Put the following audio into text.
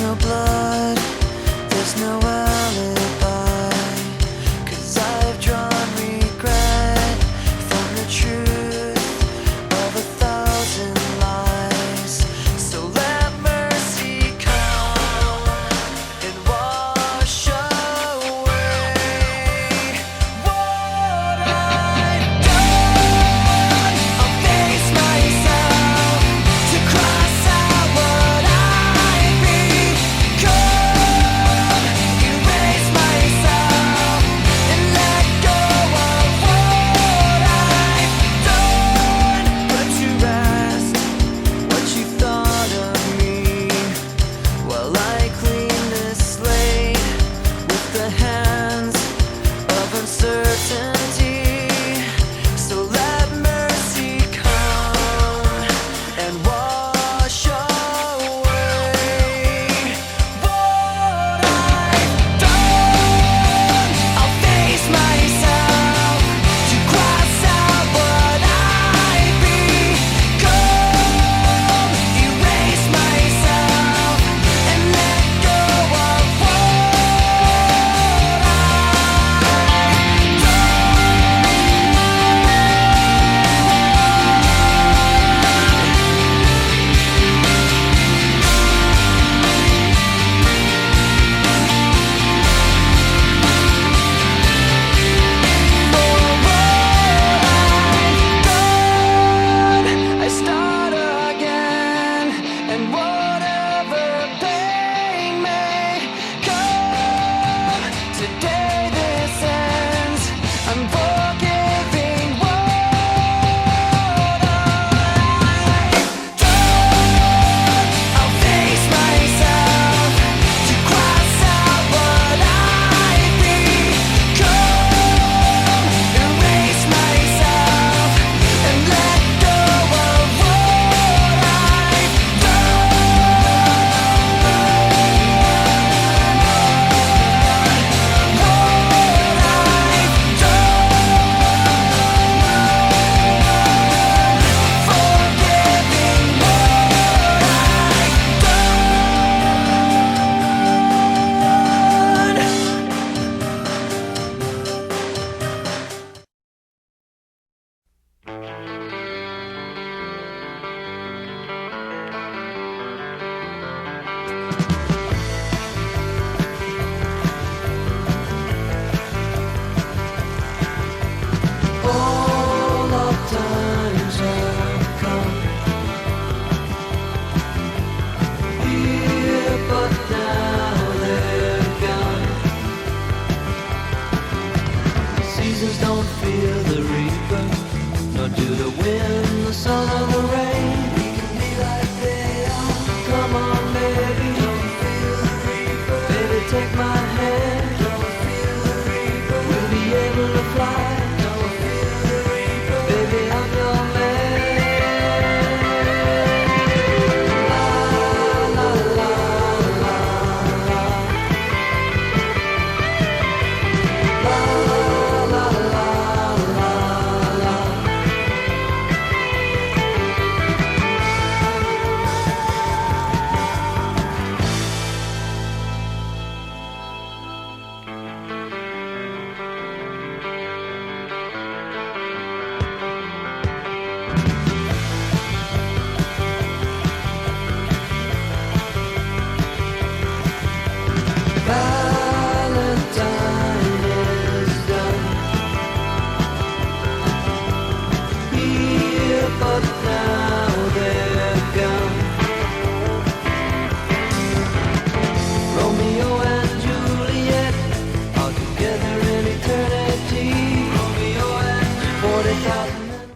no blood, there's no alibi, 'cause I've drawn regret from the truth of 1,000 lies. So let mercy come and wash away what I've done. I'll face myself to cross out what I've become, erase myself and let go of what I've done. Put to rest what you thought of me while I clean this slate with the hands of uncertainty. So let mercy come and wash away what I've done. I'll face myself to cross out what I've become, erase myself and let go of what I've I start again, and whatever pain may come, today this ends. I'm forgiving what I've done. I'll face myself to cross out what I've become, erase myself and let go of what I've all of times have come here, but now they're gone. Seasons don't fear the reaper, nor do the wind, the sun, or the rain. We can be like they are. Come on, baby, don't fear the reaper. Baby, take my